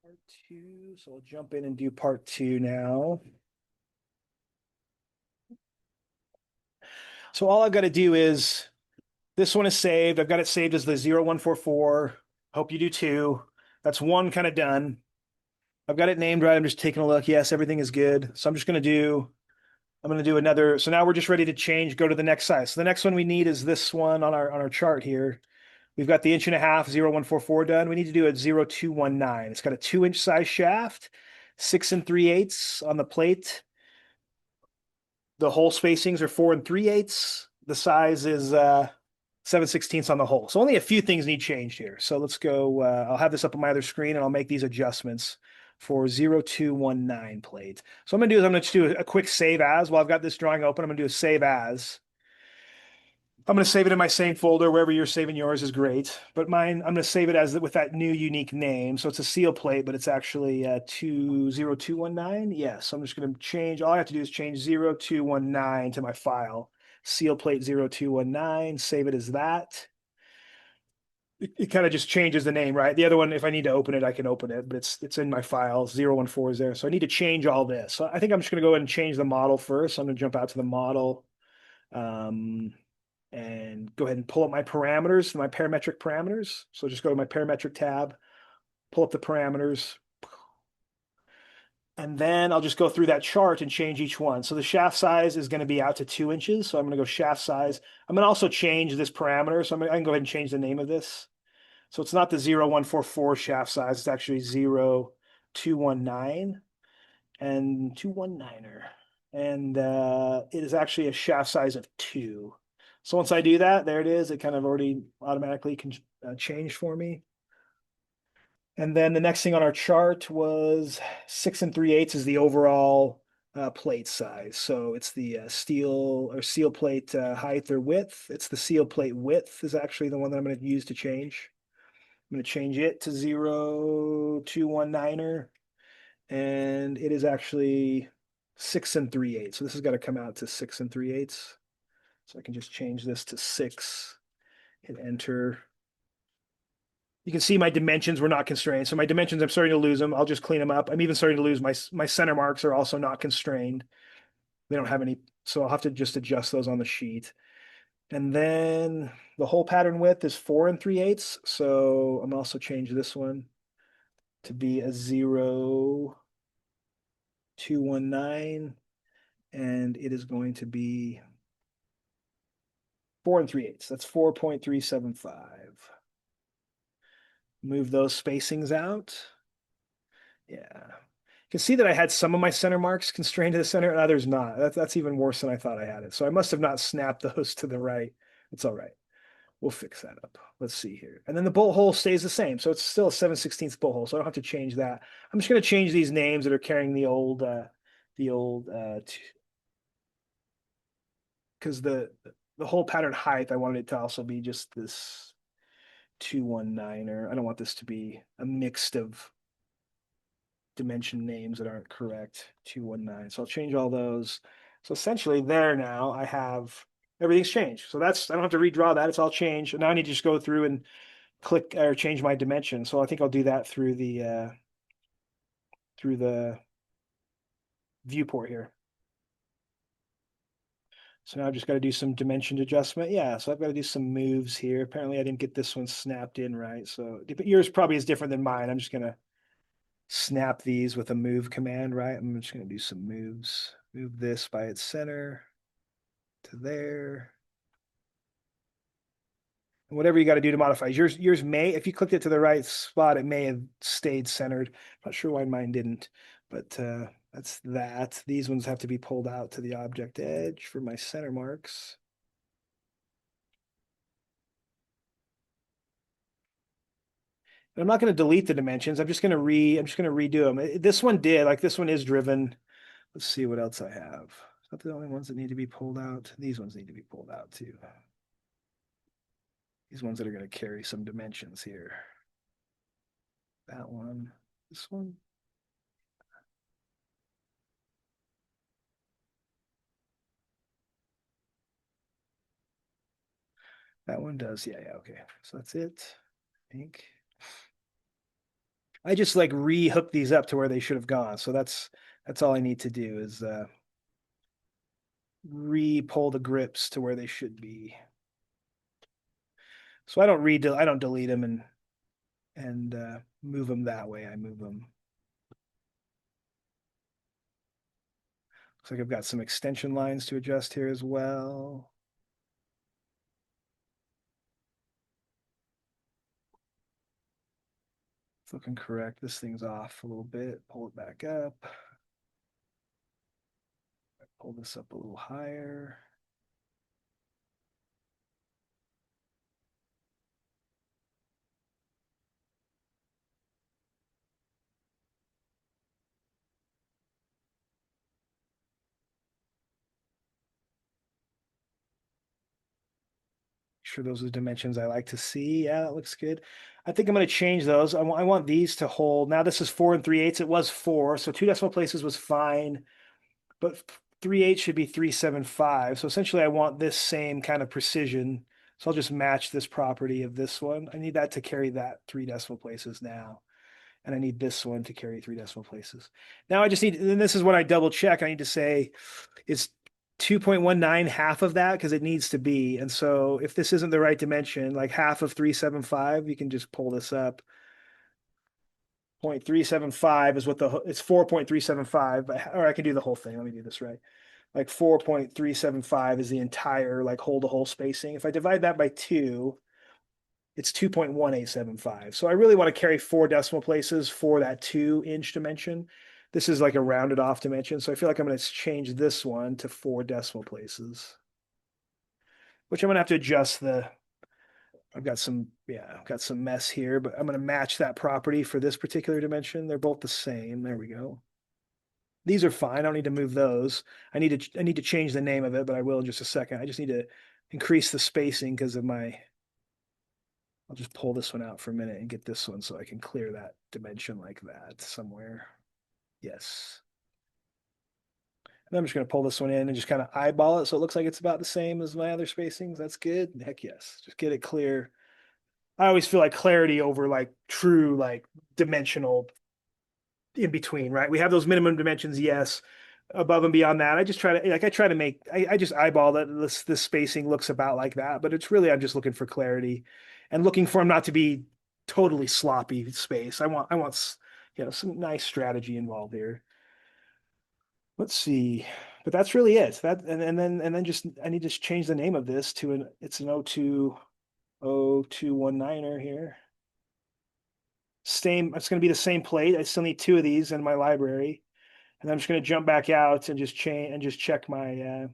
Part two, so we'll jump in and do part two now. So all I've got to do is this one is saved. I've got it saved as the 0144. Hope you do too. That's one kind of done. I've got it named right. I'm just taking a look. Yes, everything is good. So I'm going to do another. So now we're just ready to change, go to the next size. So the next one we need is this one on our chart here. We've got the 1.5 0144 done. We need to do a 0219. It's got a 2-inch size shaft, 6 3/8 on the plate. The hole spacings are 4 3/8. The size is 7/16 on the hole. So only a few things need changed here. So let's go. I'll have this up on my other screen and I'll make these adjustments for 0219 plate. So I'm going to do a quick save as. While I've got this drawing open, I'm going to do a save as. I'm going to save it in my same folder. Wherever you're saving yours is great. But mine, I'm going to save it as with that new unique name. So it's a seal plate, but it's actually 20219. Yes, I'm just going to change. All I have to do is change 0219 to my file. Seal plate 0219. Save it as that. It kind of just changes the name, right? The other one, if I need to open it, I can open it, but it's in my files. 014 is there. So I need to change all this. So I think I'm just going to go ahead and change the model first. So I'm going to jump out to the model. And go ahead and pull up my parameters, my parametric parameters. So just go to my parametric tab, pull up the parameters, and then I'll just go through that chart and change each one. So the shaft size is going to be out to 2 inches. So I'm going to go shaft size. I'm going to also change this parameter. So I can go ahead and change the name of this. So it's not the 0144 shaft size. It's actually 0219 and 219er. And it is actually a shaft size of 2. So once I do that, there it is. It kind of already automatically can change for me. And then the next thing on our chart was 6 3/8 is the overall plate size. So it's the steel or seal plate height or width. It's the seal plate width is actually the one that I'm going to use to change. I'm going to change it to 0219er, and it is actually 6 3/8. So this has got to come out to 6 3/8. So I can just change this to 6, hit enter. You can see my dimensions were not constrained. So my dimensions, I'm starting to lose them. I'll just clean them up. I'm even starting to lose my center marks are also not constrained. They don't have any, so I'll have to just adjust those on the sheet. And then the hole pattern width is 4 3/8. So I'm also change this one to be a 0219, and it is going to be 4 3/8. That's 4.375. Move those spacings out. Yeah. You can see that I had some of my center marks constrained to the center and others not. That's even worse than I thought I had it. So I must have not snapped those to the right. It's all right. We'll fix that up. Let's see here. And then the bolt hole stays the same. So it's still a 7/16 bolt hole. So I don't have to change that. I'm just going to change these names that are carrying the old, because the hole pattern height, I wanted it to also be just this 219er. I don't want this to be a mixed of dimension names that aren't correct. 219. So I'll change all those. So essentially there now I have everything's changed. So that's I don't have to redraw that. It's all changed. And now I need to just go through and click or change my dimension. So I think I'll do that through the viewport here. So now I've just got to do some dimension adjustment. Yeah, so I've got to do some moves here. Apparently I didn't get this one snapped in right. So yours probably is different than mine. I'm just going to snap these with a move command, right? I'm just going to do some moves. Move this by its center to there. And whatever you got to do to modify. Yours may, if you clicked it to the right spot, it may have stayed centered. Not sure why mine didn't, but that's that. These ones have to be pulled out to the object edge for my center marks. And I'm not going to delete the dimensions. I'm just going to redo them. This one did, like this one is driven. Let's see what else I have. It's not the only ones that need to be pulled out. These ones need to be pulled out too. These ones that are going to carry some dimensions here. That one, this one. That one does, yeah, okay. So that's it, I think. I just like re-hook these up to where they should have gone. So that's all I need to do is re-pull the grips to where they should be. So I don't delete them and move them that way. I move them. Looks like I've got some extension lines to adjust here as well. It's looking correct. This thing's off a little bit. Pull it back up. Pull this up a little higher. Sure, those are the dimensions I like to see. Yeah, that looks good. I think I'm going to change those. I want these to hold. Now this is 4 3/8. It was 4, so 2 decimal places was fine, but 3/8 should be 375. So essentially, I want this same kind of precision. So I'll just match this property of this one. I need that to carry that 3 decimal places now. And I need this one to carry 3 decimal places. Now I just need, and this is what I double check. I need to say, is 2.19 half of that? Because it needs to be. And so if this isn't the right dimension, like half of 375, you can just pull this up. 0.375 is what it's 4.375, or I can do the whole thing. Let me do this right. Like 4.375 is the entire like hole to hole spacing. If I divide that by 2, it's 2.1875. So I really want to carry 4 decimal places for that 2 inch dimension. This is like a rounded off dimension. So I feel like I'm going to change this one to 4 decimal places, which I'm going to have to adjust I've got I've got some mess here, but I'm going to match that property for this particular dimension. They're both the same. There we go. These are fine. I don't need to move those. I need to change the name of it, but I will in just a second. I just need to increase the spacing because of I'll just pull this one out for a minute and get this one so I can clear that dimension like that somewhere. Yes. And I'm just going to pull this one in and just kind of eyeball it so it looks like it's about the same as my other spacings. That's good. Heck yes. Just get it clear. I always feel like clarity over like true like dimensional in between, right? We have those minimum dimensions, yes. Above and beyond that, I just try to I just eyeball that this spacing looks about like that, but it's really I'm just looking for clarity and looking for them not to be totally sloppy space. I want some nice strategy involved here. Let's see. But that's really it. That and then just I need to change the name of this to it's an 0219er here. Same, it's going to be the same plate. I still need 2 of these in my library. And I'm just going to jump back out and just check my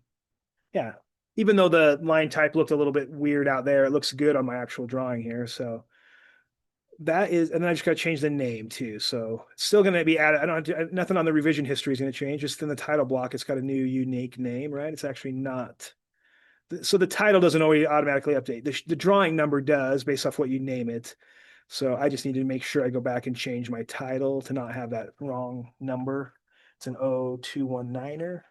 yeah. Even though the line type looked a little bit weird out there, it looks good on my actual drawing here. So that is, and then I just got to change the name too. So it's still going to be added. I don't nothing on the revision history is going to change. Just in the title block, it's got a new unique name, right? It's actually not. So the title doesn't always automatically update. The drawing number does based off what you name it. So I just need to make sure I go back and change my title to not have that wrong number. It's an 0219er.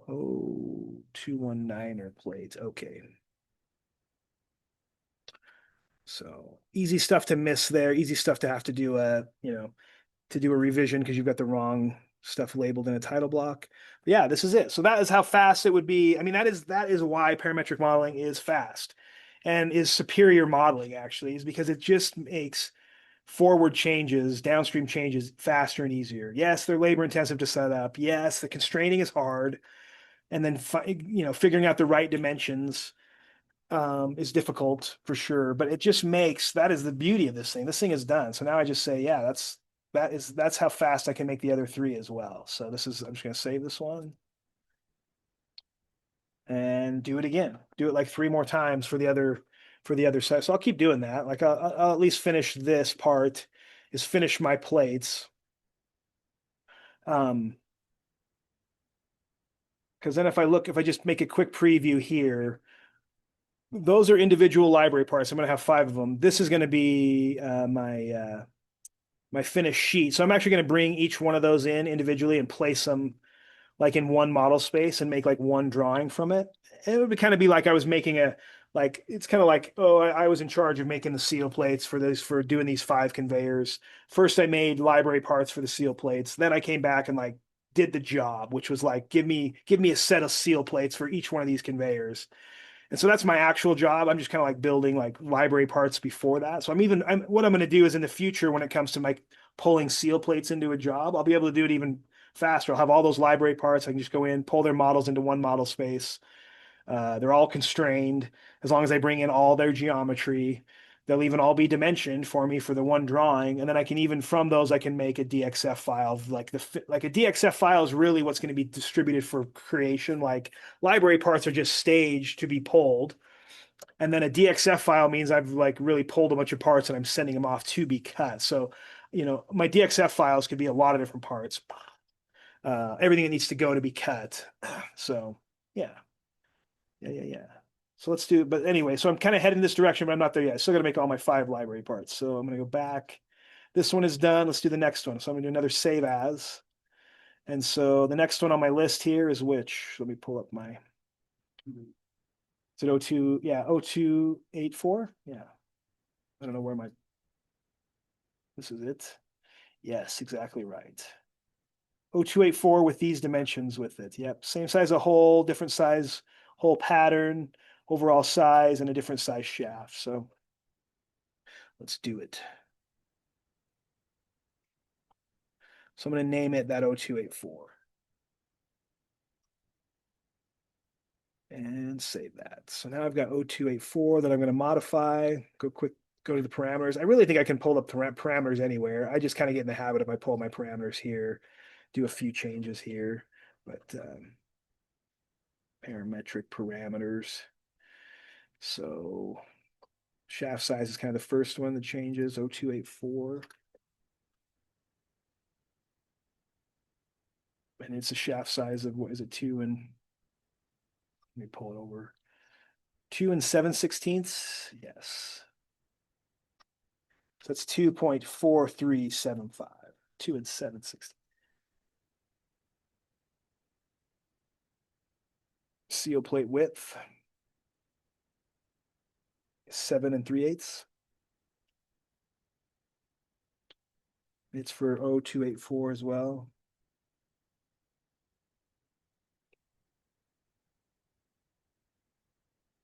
0219er plate. Okay. So easy stuff to miss there. Easy stuff to have to do to do a revision because you've got the wrong stuff labeled in a title block. But yeah, this is it. So that is how fast it would be. I mean, that is why parametric modeling is fast and is superior modeling actually, is because it just makes forward changes, downstream changes faster and easier. Yes, they're labor intensive to set up. Yes, the constraining is hard. And then figuring out the right dimensions is difficult for sure. But it just makes that is the beauty of this thing. This thing is done. So now I just say, yeah, that's how fast I can make the other 3 as well. So I'm just going to save this one and do it again. Do it like 3 more times for the other side. So I'll keep doing that. Like I'll at least finish this part, is finish my plates. Because then if I just make a quick preview here, those are individual library parts. I'm going to have 5 of them. This is going to be my finished sheet. So I'm actually going to bring each one of those in individually and place them like in one model space and make like one drawing from it. It would kind of be like I was making Like it's kind of like, oh, I was in charge of making the seal plates for this for doing these 5 conveyors. First, I made library parts for the seal plates. Then I came back and like did the job, which was like give me a set of seal plates for each one of these conveyors. And so that's my actual job. I'm just kind of like building like library parts before that. So I'm what I'm going to do is in the future when it comes to like pulling seal plates into a job, I'll be able to do it even faster. I'll have all those library parts. I can just go in, pull their models into one model space. They're all constrained as long as I bring in all their geometry. They'll even all be dimensioned for me for the one drawing, and then I can even from those I can make a DXF file. Like a DXF file is really what's going to be distributed for creation. Like library parts are just staged to be pulled, and then a DXF file means I've like really pulled a bunch of parts and I'm sending them off to be cut. So, my DXF files could be a lot of different parts. Everything that needs to go to be cut. So, yeah. Yeah. So let's do, but anyway, so I'm kind of heading this direction, but I'm not there yet. I still got to make all my 5 library parts. So I'm going to go back. This one is done. Let's do the next one. So I'm going to do another save as. And so the next one on my list here is which? Let me pull up my, is it 02? Yeah, 0284. Yeah. I don't know where this is it. Yes, exactly right. 0284 with these dimensions with it. Yep. Same size of hole, different size hole pattern, overall size, and a different size shaft. So let's do it. So I'm going to name it that 0284 and save that. So now I've got 0284 that I'm going to modify. Go to the parameters. I really think I can pull up parameters anywhere. I just kind of get in the habit of I pull my parameters here, do a few changes here, but parametric parameters. So shaft size is kind of the first one that changes, 0284. And it's a shaft size of, what is it, 2 and, let me pull it over, 2 and 7/16. Yes. So that's 2.4375, 2 and 7/16. Seal plate width, 7 3/8. It's for 0284 as well.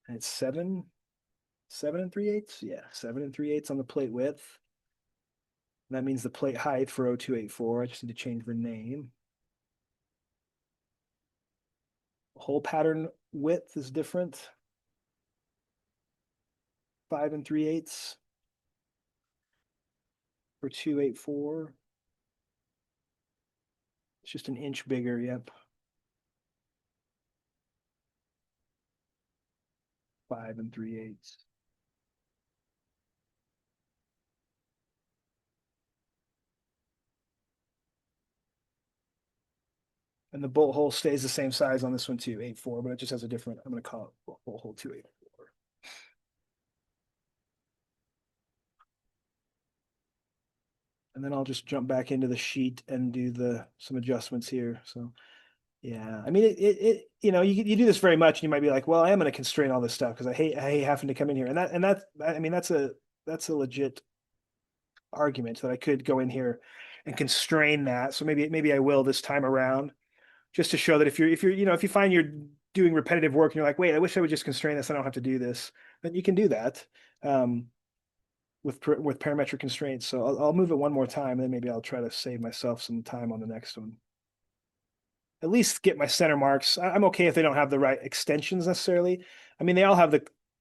And it's 7 3/8. Yeah, 7 3/8 on the plate width. And that means the plate height for 0284. I just need to change the name. Hole pattern width is different. 5 3/8 for 284. It's just an inch bigger. Yep. 5 3/8. And the bolt hole stays the same size on this one too, 8.4, but it just has a different, I'm going to call it bolt hole 284. And then I'll just jump back into the sheet and do some adjustments here. So yeah, I mean, you do this very much and you might be like, well, I am going to constrain all this stuff because I hate having to come in here. I mean, that's a legit argument that I could go in here and constrain that. So maybe I will this time around, just to show that if you find you're doing repetitive work and you're like, wait, I wish I would just constrain this, I don't have to do this, then you can do that with parametric constraints. So I'll move it one more time, and then maybe I'll try to save myself some time on the next one. At least get my center marks. I'm okay if they don't have the right extensions necessarily. I mean, they all have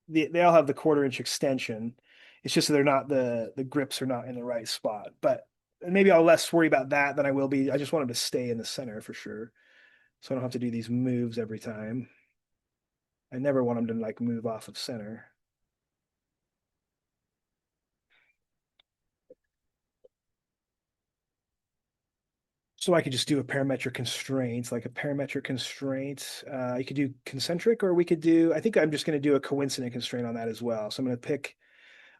they all have the 1/4 inch extension. It's just that they're not the grips are not in the right spot. But maybe I'll less worry about that than I will be. I just want them to stay in the center for sure, so I don't have to do these moves every time. I never want them to like move off of center. So I could just do a parametric constraint, like a parametric constraint. You could do concentric, or we could do, I think I'm just going to do a coincident constraint on that as well. So I'm going to pick,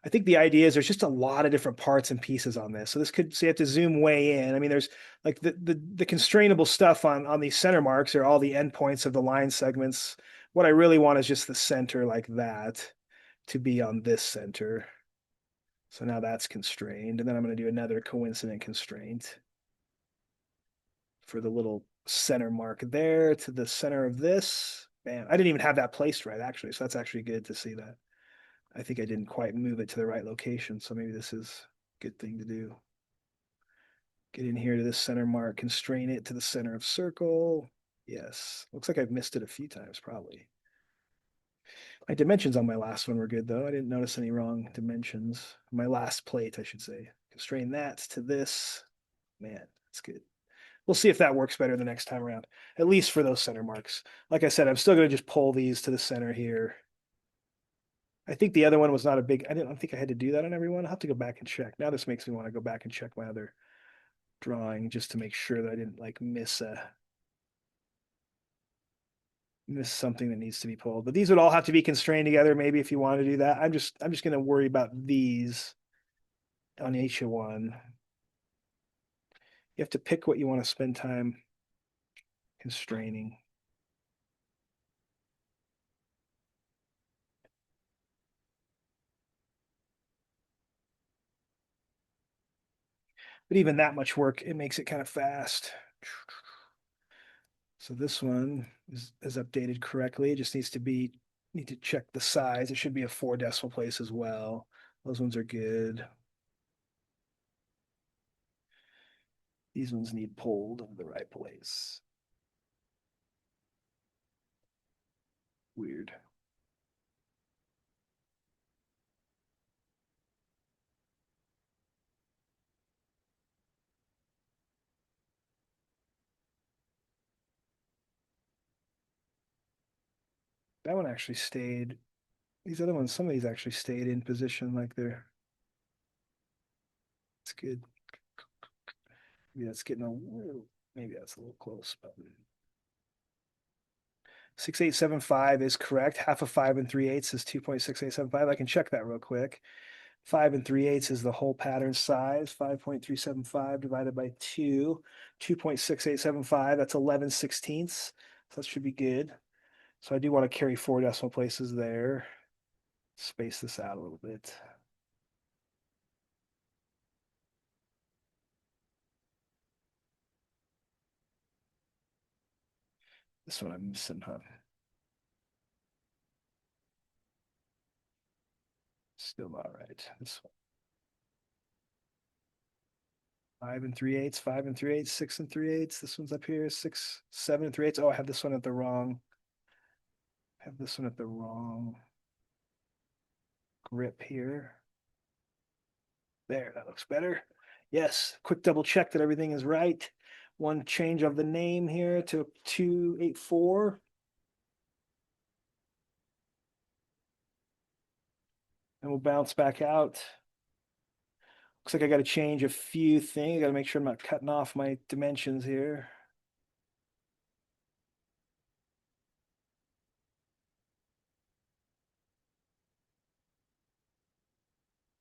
I think the idea is there's just a lot of different parts and pieces on this. So so you have to zoom way in. I mean, there's like the constrainable stuff on these center marks are all the endpoints of the line segments. What I really want is just the center like that. to be on this center. So now that's constrained. And then I'm going to do another coincident constraint for the little center mark there to the center of this. Man, I didn't even have that placed right, actually. So that's actually good to see that. I think I didn't quite move it to the right location. So maybe this is a good thing to do. Get in here to this center mark, constrain it to the center of circle. Yes. Looks like I've missed it a few times, probably. My dimensions on my last one were good, though. I didn't notice any wrong dimensions. My last plate, I should say. Constrain that to this. Man, that's good. We'll see if that works better the next time around, at least for those center marks. Like I said, I'm still going to just pull these to the center here. I think the other one was not a big, I don't think I had to do that on everyone. I'll have to go back and check. Now this makes me want to go back and check my other drawing just to make sure that I didn't like miss something that needs to be pulled. But these would all have to be constrained together, maybe if you want to do that. I'm just going to worry about these on each one. You have to pick what you want to spend time constraining. But even that much work, it makes it kind of fast. So this one is updated correctly. It just need to check the size. It should be a 4 decimal place as well. Those ones are good. These ones need pulled in the right place. Weird. That one actually stayed. These other ones, some of these actually stayed in position like they're. It's good. Maybe that's getting a little, maybe that's a little close, but 6875 is correct. Half of 5 3/8 is 2.6875. I can check that real quick. 5 3/8 is the whole pattern size. 5.375 divided by 2, 2.6875. That's 11/16. So that should be good. So I do want to carry 4 decimal places there. Space this out a little bit. This one I'm missing, huh? Still not right. This one. 5 3/8, 5 3/8, 6 3/8. This one's up here, 6, 7 3/8. Oh, I have this one at the wrong. I have this one at the wrong grip here. There, that looks better. Yes, quick double check that everything is right. One change of the name here to 284. And we'll bounce back out. Looks like I got to change a few things. I got to make sure I'm not cutting off my dimensions here.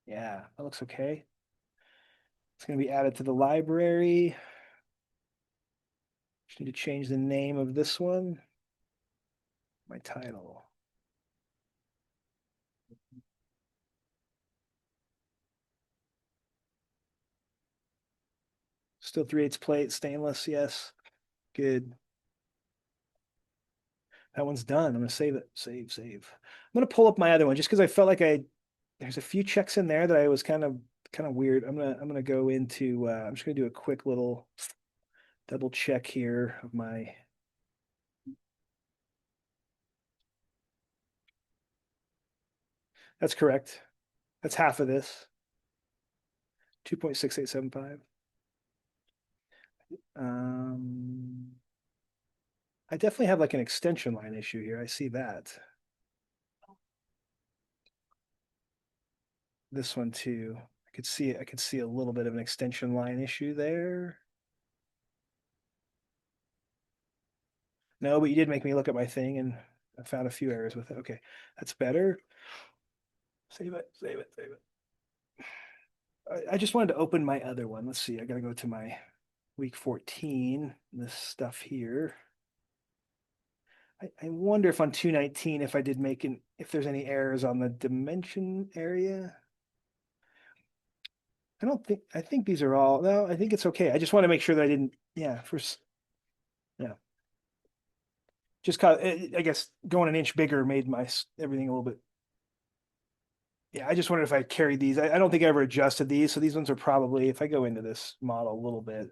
Yeah, that looks okay. It's going to be added to the library. Just need to change the name of this one. My title. Still 3/8 plate, stainless. Yes. Good. That one's done. I'm going to save it. Save. I'm going to pull up my other one just because I felt like there's a few checks in there that I was kind of weird. I'm gonna go into I'm just gonna do a quick little double check here of my. That's correct. That's half of this. 2.6875. Um, I definitely have like an extension line issue here. I see that. This one too. I could see it. I could see a little bit of an extension line issue there. No, but you did make me look at my thing and I found a few errors with it. Okay, that's better. Save it, save it, save it. I just wanted to open my other one. Let's see. I got to go to my week 14, this stuff here. I wonder if on 219, if I did make if there's any errors on the dimension area. I don't think, I think these are all, no, I think it's okay. I just want to make sure that I didn't, yeah, yeah. Just cause, I guess going an inch bigger made my, everything a little bit. Yeah, I just wondered if I carried these. I don't think I ever adjusted these. So these ones are probably, if I go into this model a little bit,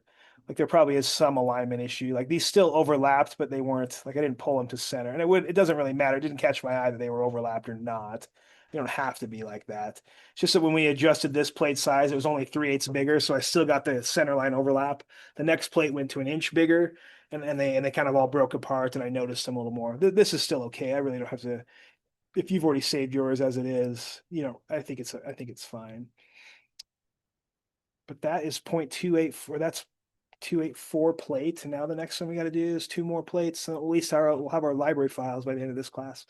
like there probably is some alignment issue. Like these still overlapped, but they weren't, like I didn't pull them to center. And it doesn't really matter. It didn't catch my eye that they were overlapped or not. They don't have to be like that. It's just that when we adjusted this plate size, it was only 3/8 bigger. So I still got the center line overlap. The next plate went to an inch bigger and they kind of all broke apart and I noticed them a little more. This is still okay. I really don't have to, if you've already saved yours as it is, I think it's fine. But that is 0.284. That's 284 plate. And now the next thing we got to do is two more plates. So at least we'll have our library files by the end of this class.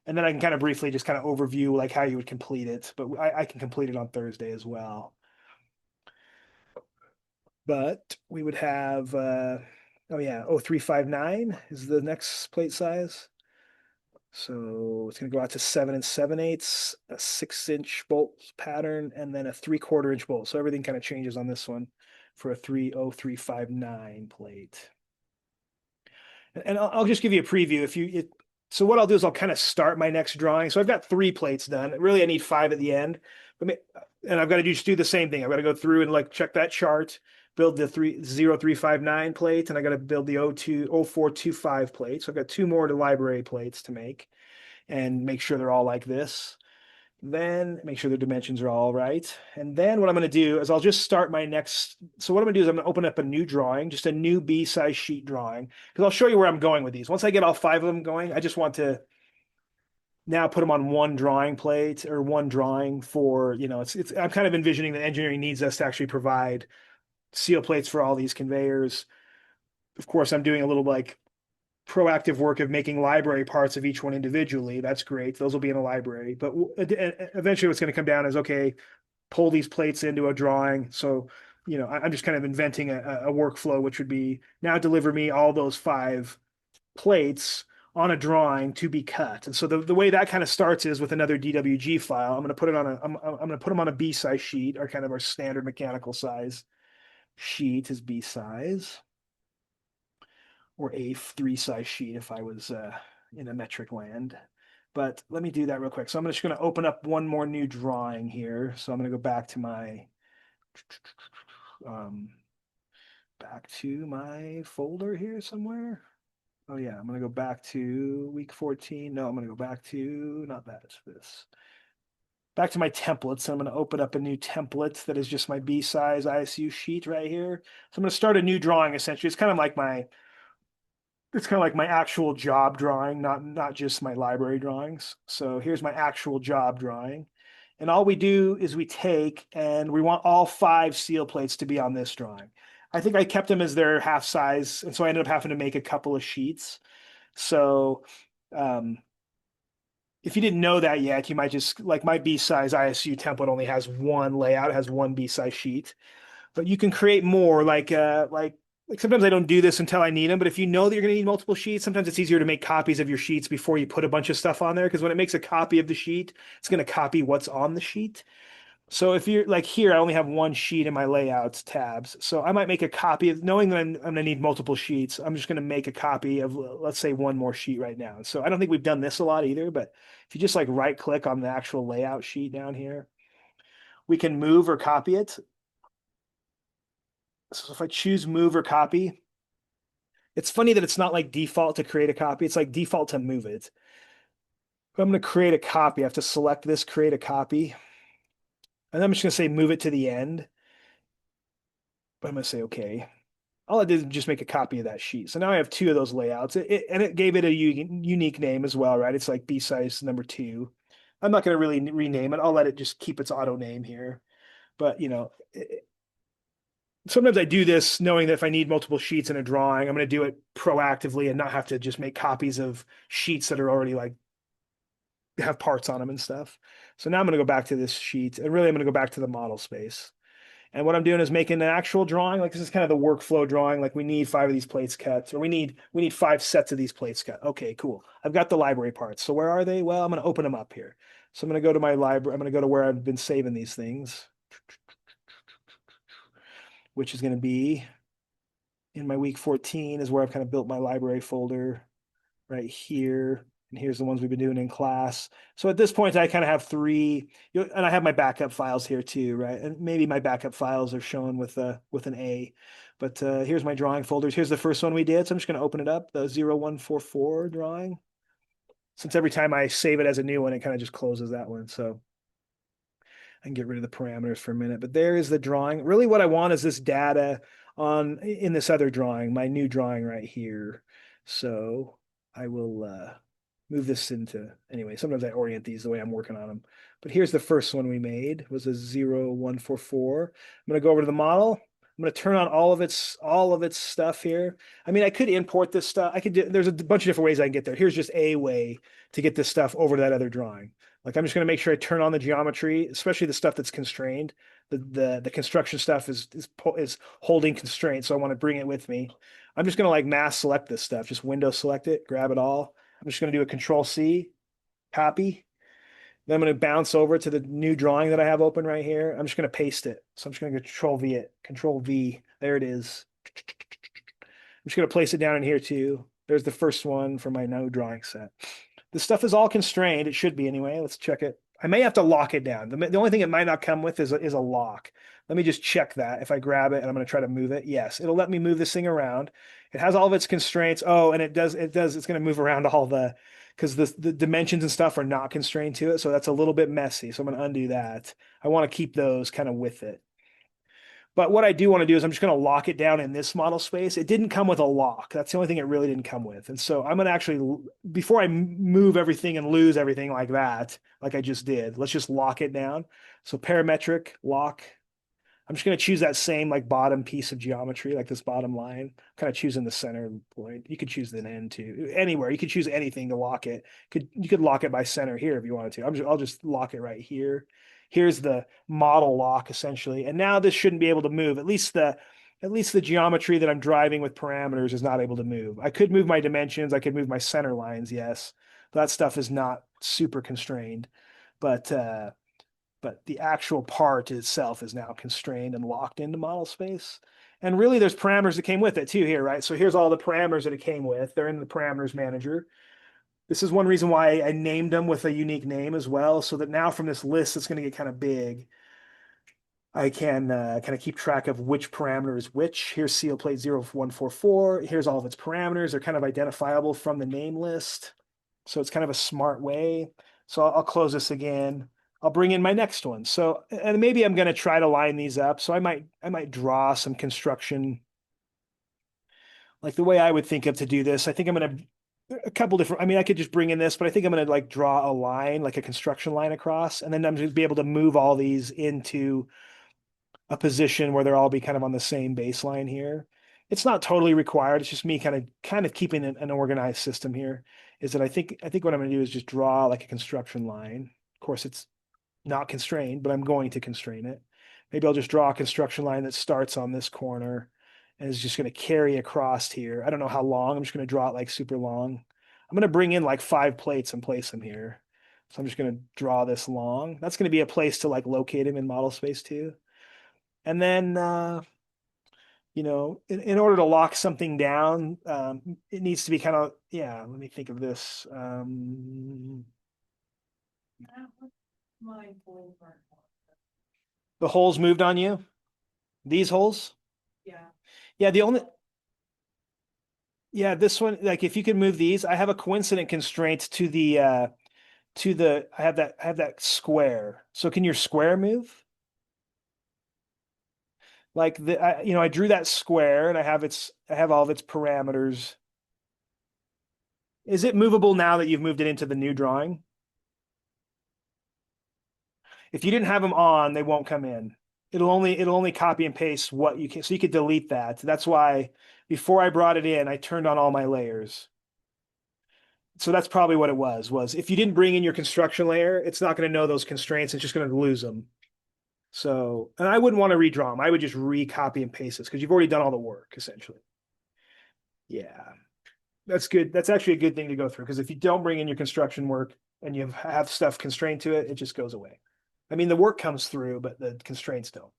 And then I can kind of briefly just kind of overview like how you would complete it. But I can complete it on Thursday as well. But we would have, oh yeah, 0359 is the next plate size. So it's going to go out to 7 7/8, a 6-inch bolt pattern, and then a 3/4 inch bolt. So everything kind of changes on this one for a 30359 plate. And I'll just give you a preview. So what I'll do is I'll kind of start my next drawing. So I've got 3 plates done. Really, I need 5 at the end. And I've got to just do the same thing. I've got to go through and like check that chart, build the 0359 plate, and I got to build the 0425 plate. So I've got 2 more to library plates to make and make sure they're all like this. Then make sure the dimensions are all right. And then what I'm going to do is I'll just start my next. So what I'm going to do is I'm going to open up a new drawing, just a new B-size sheet drawing, because I'll show you where I'm going with these. Once I get all 5 of them going, I just want to now put them on one drawing plate or one drawing for, I'm kind of envisioning that engineering needs us to actually provide seal plates for all these conveyors. Of course, I'm doing a little like proactive work of making library parts of each one individually. That's great. Those will be in a library. But eventually what's going to come down is, okay, pull these plates into a drawing. So, I'm just kind of inventing a workflow, which would be now deliver me all those 5 plates on a drawing to be cut. And so the way that kind of starts is with another DWG file. I'm going to put it on I'm going to put them on a B size sheet, or kind of our standard mechanical size sheet is B size, or A3 size sheet if I was in a metric land. But let me do that real quick. So I'm just going to open up one more new drawing here. So I'm going to go back to my folder here somewhere. Oh yeah, I'm going to go back to week 14. No, I'm going to go back to, not that, it's this. Back to my templates. So I'm going to open up a new template that is just my B size ISU sheet right here. So I'm going to start a new drawing essentially. It's kind of like my actual job drawing, not just my library drawings. So here's my actual job drawing. And all we do is we take and we want all 5 seal plates to be on this drawing. I think I kept them as their half size. And so I ended up having to make a couple of sheets. So if you didn't know that yet, you might just, like my B size ISU template only has one layout, it has one B size sheet. But you can create more like sometimes I don't do this until I need them, but if you know that you're going to need multiple sheets, sometimes it's easier to make copies of your sheets before you put a bunch of stuff on there. Because when it makes a copy of the sheet, it's going to copy what's on the sheet. So if you're like here, I only have one sheet in my layouts tabs. So I might make a copy of, knowing that I'm going to need multiple sheets, I'm just going to make a copy of, let's say, one more sheet right now. So I don't think we've done this a lot either, but if you just like right click on the actual layout sheet down here, we can move or copy it. So if I choose move or copy, it's funny that it's not like default to create a copy. It's like default to move it. If I'm going to create a copy, I have to select this, create a copy. And I'm just going to say move it to the end. But I'm going to say, okay. All I did is just make a copy of that sheet. So now I have 2 of those layouts. And it gave it a unique name as well, right? It's like B size number 2. I'm not going to really rename it. I'll let it just keep its auto name here. But, sometimes I do this knowing that if I need multiple sheets in a drawing, I'm going to do it proactively and not have to just make copies of sheets that are already like have parts on them and stuff. So now I'm going to go back to this sheet, and really I'm going to go back to the model space. And what I'm doing is making an actual drawing. Like this is kind of the workflow drawing. Like we need 5 of these plates cut, or we need 5 sets of these plates cut. Okay, cool. I've got the library parts. So where are they? Well, I'm going to open them up here. So I'm going to go to my library. I'm going to go to where I've been saving these things, which is going to be in my week 14 is where I've kind of built my library folder right here. And here's the ones we've been doing in class. So at this point, I kind of have three, and I have my backup files here too, right? And maybe my backup files are shown with an A. But here's my drawing folders. Here's the first one we did. So I'm just going to open it up, the 0144 drawing. Since every time I save it as a new one, it kind of just closes that one. So I can get rid of the parameters for a minute. But there is the drawing. Really what I want is this data in this other drawing, my new drawing right here. So I will move this into, anyway, sometimes I orient these the way I'm working on them. But here's the first one we made, it was a 0144. I'm going to go over to the model. I'm going to turn on all of its stuff here. I mean, I could import this stuff. There's a bunch of different ways I can get there. Here's just a way to get this stuff over to that other drawing. Like I'm just going to make sure I turn on the geometry, especially the stuff that's constrained. The construction stuff is holding constraints, so I want to bring it with me. I'm just going to like mass select this stuff, just window select it, grab it all. I'm just going to do a Control C, copy. Then I'm going to bounce over to the new drawing that I have open right here. I'm just going to paste it. So I'm just going to Control V it. Control V. There it is. I'm just going to place it down in here too. There's the first one for my new drawing set. This stuff is all constrained. It should be anyway. Let's check it. I may have to lock it down. The only thing it might not come with is a lock. Let me just check that. If I grab it and I'm going to try to move it, yes, it'll let me move this thing around. It has all of its constraints. Oh, and it's going to move around because the dimensions and stuff are not constrained to it. So that's a little bit messy. So I'm going to undo that. I want to keep those kind of with it. But what I do want to do is I'm just going to lock it down in this model space. It didn't come with a lock. That's the only thing it really didn't come with. And so I'm going to actually, before I move everything and lose everything like that, like I just did, let's just lock it down. So parametric lock. I'm just going to choose that same like bottom piece of geometry, like this bottom line, kind of choosing the center point. You could choose the end too, anywhere. You could choose anything to lock it. You could lock it by center here if you wanted to. I'll just lock it right here. Here's the model lock essentially. And now this shouldn't be able to move. At least the geometry that I'm driving with parameters is not able to move. I could move my dimensions. I could move my center lines. Yes. That stuff is not super constrained, but the actual part itself is now constrained and locked into model space. And really there's parameters that came with it too here, right? So here's all the parameters that it came with. They're in the parameters manager. This is one reason why I named them with a unique name as well, so that now from this list that's going to get kind of big, I can kind of keep track of which parameter is which. Here's seal plate 0144. Here's all of its parameters. They're kind of identifiable from the name list. So it's kind of a smart way. So I'll close this again. I'll bring in my next one. So, and maybe I'm going to try to line these up. So I might draw some construction. Like the way I would think of to do this, I think I'm going to a couple different, I mean, I could just bring in this, but I think I'm going to like draw a line, like a construction line across, and then I'm going to be able to move all these into a position where they'll all be kind of on the same baseline here. It's not totally required. It's just me kind of keeping an organized system here. Is that I think what I'm going to do is just draw like a construction line. Of course, it's not constrained, but I'm going to constrain it. Maybe I'll just draw a construction line that starts on this corner and is just going to carry across here. I don't know how long. I'm just going to draw it like super long. I'm going to bring in like 5 plates and place them here. So I'm just going to draw this long. That's going to be a place to like locate him in model space too. And then, in order to lock something down, it needs to be kind of, yeah, let me think of this. The holes moved on you? These holes? Yeah. Yeah, this one, like if you can move these, I have a coincident constraint I have that square. So can your square move? Like I drew that square and I have all of its parameters. Is it movable now that you've moved it into the new drawing? If you didn't have them on, they won't come in. It'll only copy and paste what you can. So you could delete that. That's why before I brought it in, I turned on all my layers. So that's probably what it was if you didn't bring in your construction layer, it's not going to know those constraints. It's just going to lose them. So, and I wouldn't want to redraw them. I would just recopy and paste this because you've already done all the work essentially. Yeah, that's good. That's actually a good thing to go through because if you don't bring in your construction work and you have stuff constrained to it, it just goes away. I mean, the work comes through, but the constraints don't.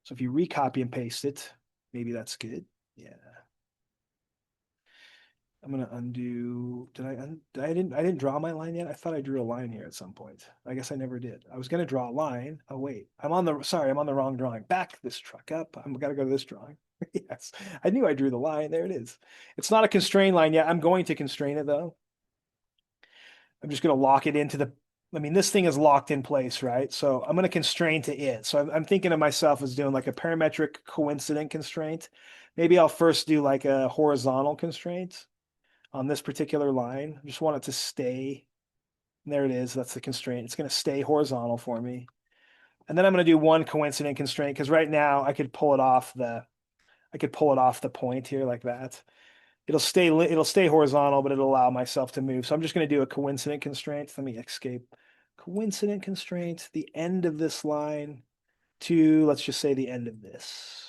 So if you recopy and paste it, maybe that's good. Yeah. I'm gonna undo. I didn't draw my line yet. I thought I drew a line here at some point. I guess I never did. I was gonna draw a line. Oh wait, I'm on the wrong drawing. Back this truck up. I'm gotta go to this drawing. Yes, I knew I drew the line. There it is. It's not a constrained line yet. I'm going to constrain it though. I'm just gonna lock it into the. I mean, this thing is locked in place, right? So I'm gonna constrain to it. So I'm thinking of myself as doing like a parametric coincident constraint. Maybe I'll first do like a horizontal constraint on this particular line. I just want it to stay. There it is. That's the constraint. It's going to stay horizontal for me. And then I'm going to do one coincident constraint because right now I could pull it off the point here like that. It'll stay horizontal, but it'll allow myself to move. So I'm just going to do a coincident constraint. Let me escape. Coincident constraint, the end of this line to, let's just say the end of this.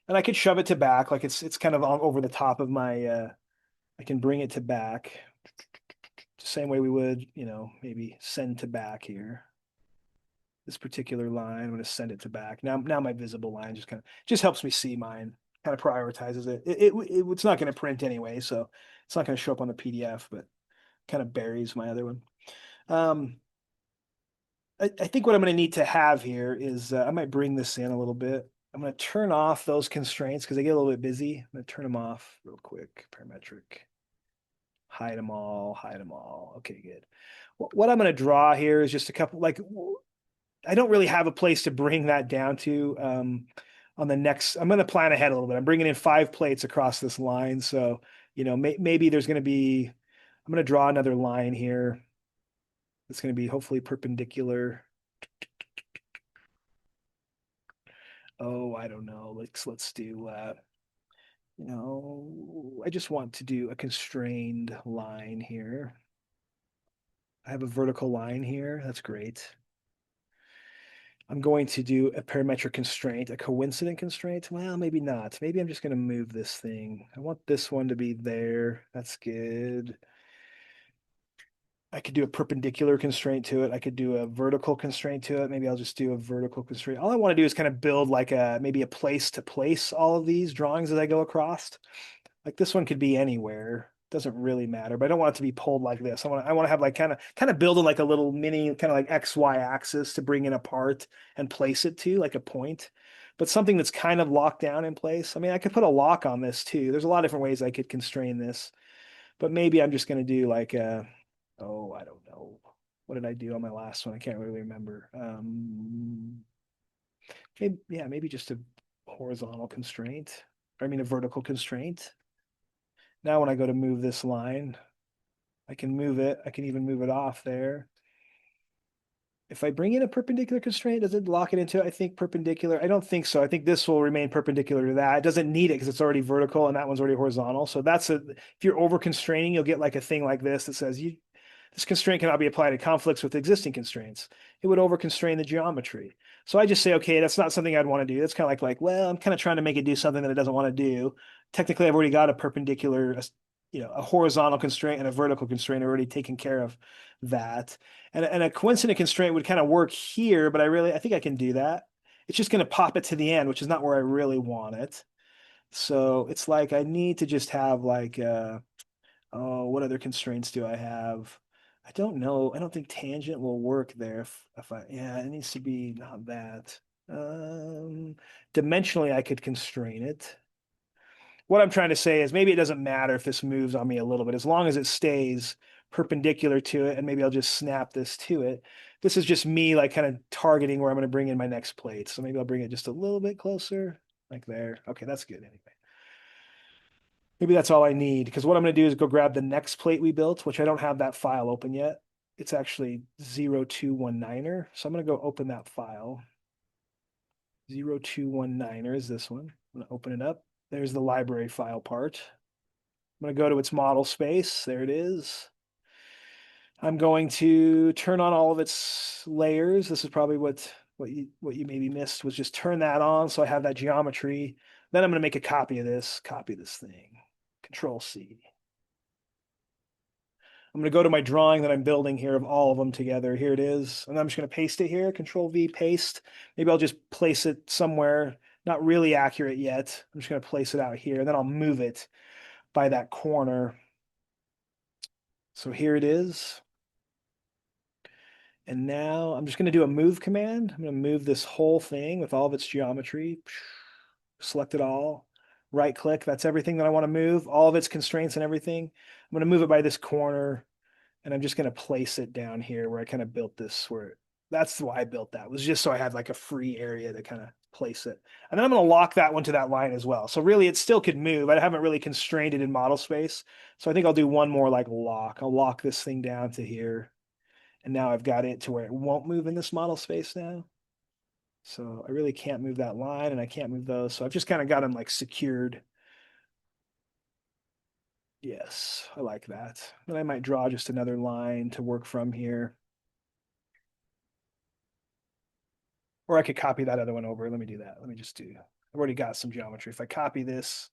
And I could shove it to back, like it's kind of over the top of my I can bring it to back the same way we would, maybe send to back here. This particular line, I'm going to send it to back. Now my visible line just helps me see mine, kind of prioritizes it. It's not going to print anyway, so it's not going to show up on the PDF, but kind of buries my other one. I think what I'm going to need to have here is I might bring this in a little bit. I'm going to turn off those constraints because they get a little bit busy. I'm going to turn them off real quick. Parametric. Hide them all, hide them all. Okay, good. What I'm going to draw here is just a couple, like, I don't really have a place to bring that down to on the next. I'm going to plan ahead a little bit. I'm bringing in 5 plates across this line. So, maybe there's going to be, I'm going to draw another line here. It's going to be hopefully perpendicular. Oh, I don't know. Let's do, I just want to do a constrained line here. I have a vertical line here. That's great. I'm going to do a parametric constraint, a coincident constraint. Well, maybe not. Maybe I'm just going to move this thing. I want this one to be there. That's good. I could do a perpendicular constraint to it. I could do a vertical constraint to it. Maybe I'll just do a vertical constraint. All I want to do is kind of build like maybe a place to place all of these drawings as I go across. Like this one could be anywhere. Doesn't really matter, but I don't want it to be pulled like this. I want to have like kind of build like a little mini kind of like XY axis to bring in a part and place it to like a point, but something that's kind of locked down in place. I mean, I could put a lock on this too. There's a lot of different ways I could constrain this, but maybe I'm just going to do like oh, I don't know. What did I do on my last one? I can't really remember. Maybe just a horizontal constraint. I mean, a vertical constraint. Now when I go to move this line, I can move it. I can even move it off there. If I bring in a perpendicular constraint, does it lock it into it? I think perpendicular. I don't think so. I think this will remain perpendicular to that. It doesn't need it because it's already vertical and that one's already horizontal. So if you're over constraining, you'll get like a thing like this that says this constraint cannot be applied to conflicts with existing constraints. It would over constrain the geometry. So I just say, okay, that's not something I'd want to do. That's kind of like, well, I'm kind of trying to make it do something that it doesn't want to do. Technically, I've already got a perpendicular, a horizontal constraint and a vertical constraint already taken care of that. And a coincident constraint would kind of work here, but I think I can do that. It's just going to pop it to the end, which is not where I really want it. So it's like I need to just have like, oh, what other constraints do I have? I don't know. I don't think tangent will work there yeah, it needs to be not that. Dimensionally, I could constrain it. What I'm trying to say is maybe it doesn't matter if this moves on me a little bit, as long as it stays perpendicular to it, and maybe I'll just snap this to it. This is just me like kind of targeting where I'm going to bring in my next plate. So maybe I'll bring it just a little bit closer, like there. Okay, that's good anyway. Maybe that's all I need because what I'm going to do is go grab the next plate we built, which I don't have that file open yet. It's actually 0219er. So I'm going to go open that file. 0219er is this one. I'm going to open it up. There's the library file part. I'm going to go to its model space. There it is. I'm going to turn on all of its layers. This is probably what you maybe missed was just turn that on so I have that geometry. Then I'm going to make a copy this thing. Control C. I'm going to go to my drawing that I'm building here of all of them together. Here it is. And I'm just going to paste it here. Control V, paste. Maybe I'll just place it somewhere not really accurate yet. I'm just going to place it out here. And then I'll move it by that corner. So here it is. And now I'm just going to do a move command. I'm going to move this whole thing with all of its geometry. Select it all. Right click. That's everything that I want to move. All of its constraints and everything. I'm going to move it by this corner. And I'm just going to place it down here where I kind of built this. That's why I built that. It was just so I had like a free area to kind of place it. And then I'm going to lock that one to that line as well. So really it still could move. I haven't really constrained it in model space. So I think I'll do one more like lock. I'll lock this thing down to here. And now I've got it to where it won't move in this model space now. So I really can't move that line and I can't move those. So I've just kind of got them like secured. Yes, I like that. Then I might draw just another line to work from here. Or I could copy that other one over. Let me do that. I've already got some geometry. If I copy this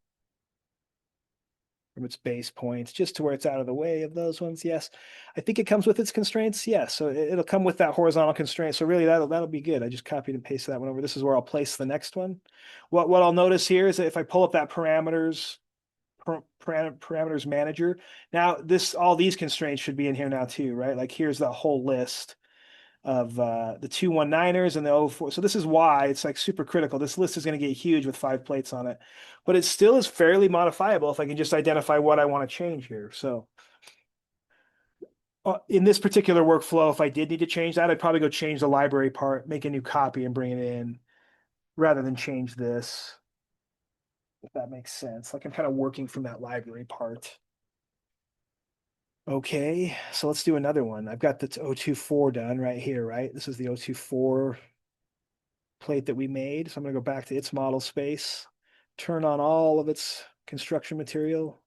from its base points just to where it's out of the way of those ones, yes. I think it comes with its constraints, yes. So it'll come with that horizontal constraint. So really that'll be good. I just copied and pasted that one over. This is where I'll place the next one. What I'll notice here is that if I pull up that parameters manager, now all these constraints should be in here now too, right? Like here's the whole list of the 219ers and the 04. So this is why it's like super critical. This list is going to get huge with 5 plates on it, but it still is fairly modifiable if I can just identify what I want to change here. So in this particular workflow, if I did need to change that, I'd probably go change the library part, make a new copy and bring it in rather than change this, if that makes sense. Like I'm kind of working from that library part. Okay, so let's do another one. I've got the 024 done right here, right? This is the 024 plate that we made. So I'm going to go back to its model space, turn on all of its construction material,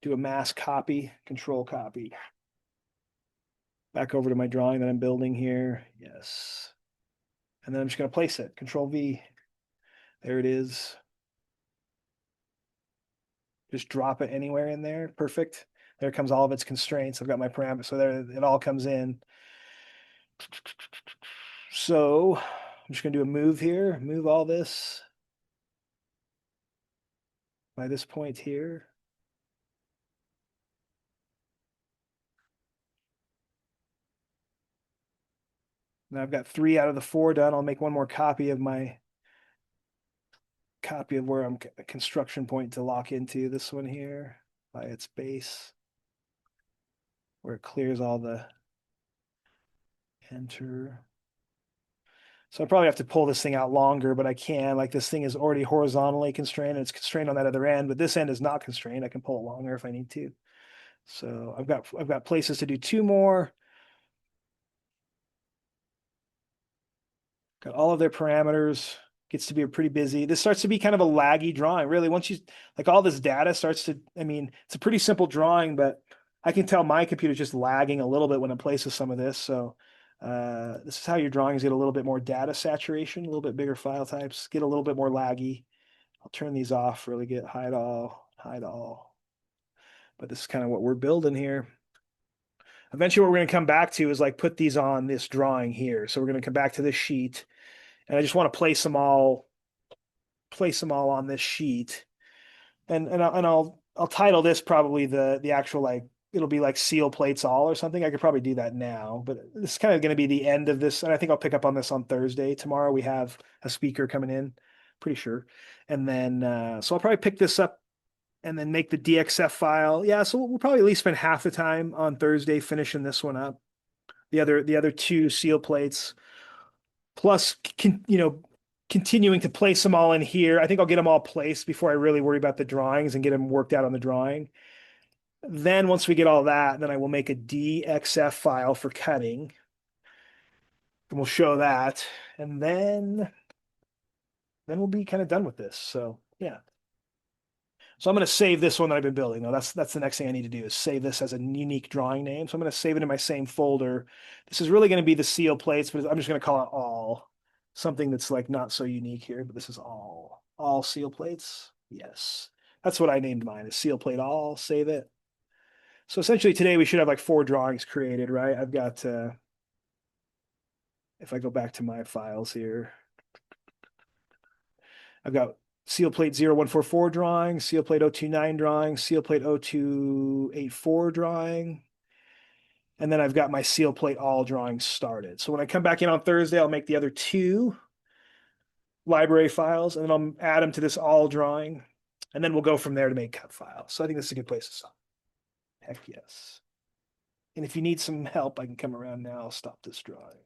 do a mass copy, control copy. Back over to my drawing that I'm building here. Yes. And then I'm just going to place it. Control V. There it is. Just drop it anywhere in there. Perfect. There comes all of its constraints. I've got my parameters. So there it all comes in. So I'm just going to do a move here, move all this by this point here. Now I've got 3 out of the 4 done. I'll make one more copy of my copy of where I'm a construction point to lock into this one here by its base, where it clears all the enter. So I probably have to pull this thing out longer, but I can. Like this thing is already horizontally constrained and it's constrained on that other end, but this end is not constrained. I can pull it longer if I need to. So I've got places to do 2 more. Got all of their parameters. Gets to be pretty busy. This starts to be kind of a laggy drawing. Really, once you like all this data starts to, I mean, it's a pretty simple drawing, but I can tell my computer's just lagging a little bit when it places some of this. So this is how your drawings get a little bit more data saturation, a little bit bigger file types, get a little bit more laggy. I'll turn these off, really get hide all, hide all. But this is kind of what we're building here. Eventually, what we're going to come back to is like put these on this drawing here. So we're going to come back to this sheet, and I just want to place them all on this sheet, and I'll title this probably the actual like it'll be like seal plates all or something. I could probably do that now, but this is kind of going to be the end of this, and I think I'll pick up on this on Thursday. Tomorrow we have a speaker coming in, pretty sure, and then so I'll probably pick this up and then make the DXF file. Yeah, so we'll probably at least spend half the time on Thursday finishing this one up. The other 2 seal plates, plus continuing to place them all in here. I think I'll get them all placed before I really worry about the drawings and get them worked out on the drawing. Then once we get all that, then I will make a DXF file for cutting. And we'll show that. And then we'll be kind of done with this. So yeah. So I'm going to save this one that I've been building. No, that's the next thing I need to do is save this as a unique drawing name. So I'm going to save it in my same folder. This is really going to be the seal plates, but I'm just going to call it all. Something that's like not so unique here, but this is all seal plates. Yes. That's what I named mine is seal plate all, save it. So essentially today we should have like 4 drawings created, right? I've got, if I go back to my files here, I've got seal plate 0144 drawing, seal plate 029 drawing, seal plate 0284 drawing. And then I've got my seal plate all drawings started. So when I come back in on Thursday, I'll make the other 2 library files and then I'll add them to this all drawing. And then we'll go from there to make cut files. So I think this is a good place to stop. Heck yes. And if you need some help, I can come around now. I'll stop this drawing.